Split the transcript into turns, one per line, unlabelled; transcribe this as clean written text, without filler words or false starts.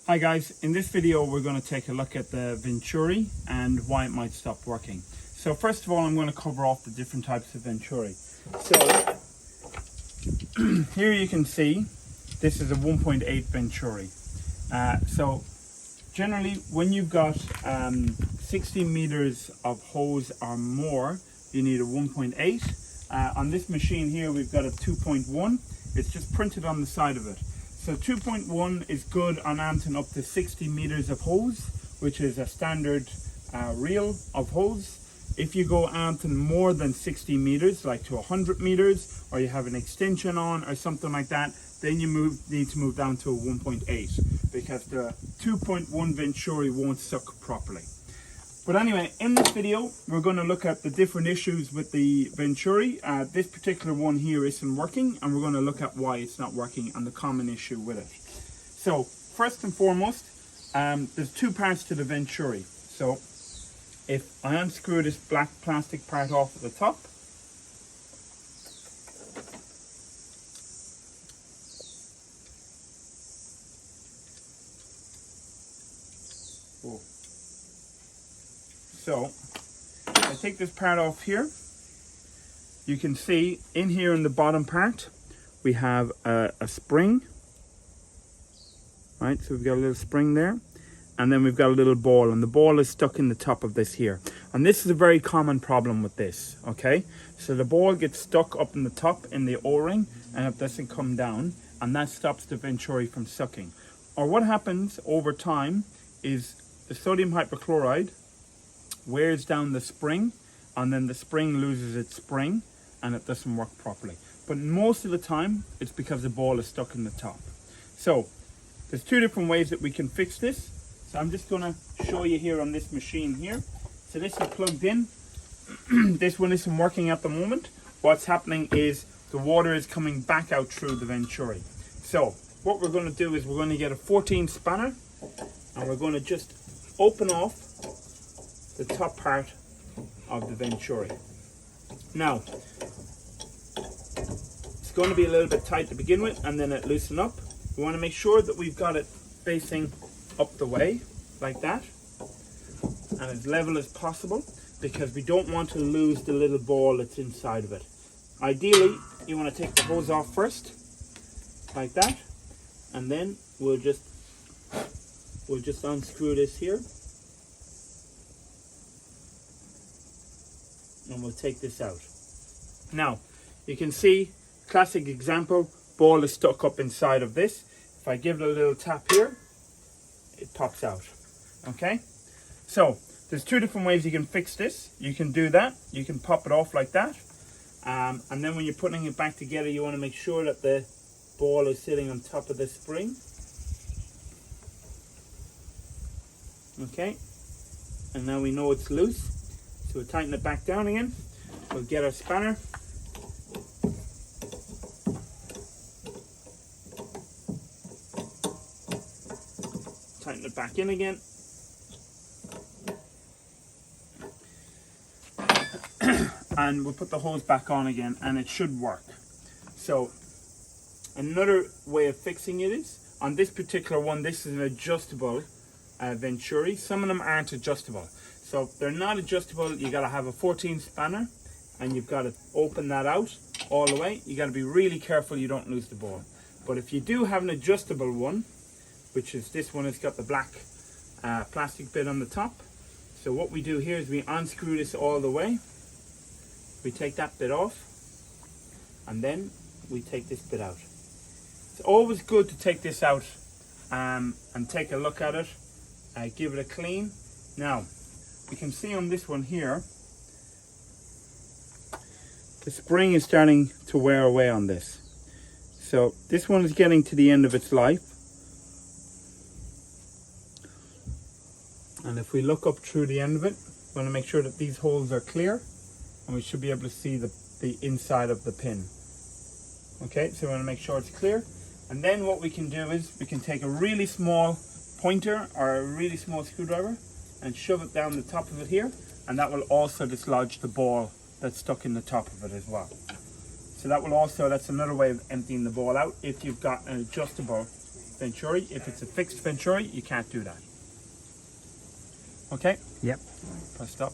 Hi guys, in this video we're going to take a look at the Venturi and why it might stop working. So first of all I'm going to cover off the different types of Venturi. So here you can see this is a 1.8 Venturi. So generally when you've got 60 meters of hose or more you need a 1.8. On this machine here we've got a 2.1. It's just printed on the side of it. So 2.1 is good on anything up to 60 meters of hose, which is a standard reel of hose. If you go anything more than 60 meters, like to 100 meters, or you have an extension on or something like that, then you need to move down to a 1.8 because the 2.1 Venturi won't suck properly. But anyway, in this video, we're going to look at the different issues with the Venturi. This particular one here isn't working, and we're going to look at why it's not working and the common issue with it. So, first and foremost, there's two parts to the Venturi. So, if I unscrew this black plastic part off at the top, so I take this part off here. You can see in here in the bottom part we have a spring, right? So we've got a little spring there, and then we've got a little ball, and the ball is stuck in the top of this here. And this is a very common problem with this, okay? So the ball gets stuck up in the top in the O-ring and it doesn't come down, and that stops the Venturi from sucking. Or what happens over time is the sodium hypochlorite wears down the spring, and then the spring loses its spring and it doesn't work properly. But most of the time it's because the ball is stuck in the top. So there's two different ways that we can fix this. So I'm just going to show you here on this machine here. So this is plugged in. This one isn't working at the moment. What's happening is the water is coming back out through the Venturi. So what we're going to do is we're going to get a 14 spanner, and we're going to just open off the top part of the Venturi. Now, it's going to be a little bit tight to begin with, and then it loosen up. We want to make sure that we've got it facing up the way, like that, and as level as possible, because we don't want to lose the little ball that's inside of it. Ideally, you want to take the hose off first, like that, and then we'll just unscrew this here. And we'll take this out. Now, you can see, classic example, ball is stuck up inside of this. If I give it a little tap here, it pops out. Okay? So, there's two different ways you can fix this. You can do that. You can pop it off like that. And then when you're putting it back together, you want to make sure that the ball is sitting on top of the spring. Okay? And now we know it's loose. So we'll tighten it back down again. We'll get our spanner. Tighten it back in again. And we'll put the hose back on again, and it should work. So another way of fixing it is, on this particular one, this is an adjustable Venturi. Some of them aren't adjustable. So if they're not adjustable, you got to have a 14 spanner, and you've got to open that out all the way. You got to be really careful you don't lose the ball. But if you do have an adjustable one, which is this one, it's got the black plastic bit on the top. So what we do here is we unscrew this all the way. We take that bit off, and then we take this bit out. It's always good to take this out and take a look at it, give it a clean. Now, you can see on this one here, the spring is starting to wear away on this. So this one is getting to the end of its life. And if we look up through the end of it, we want to make sure that these holes are clear, and we should be able to see the inside of the pin. Okay, so we want to make sure it's clear. And then what we can do is we can take a really small pointer or a really small screwdriver and shove it down the top of it here, and that will also dislodge the ball that's stuck in the top of it as well. So that will also, that's another way of emptying the ball out if you've got an adjustable venturi. If it's a fixed venturi, you can't do that. Okay?
Yep.
Press stop.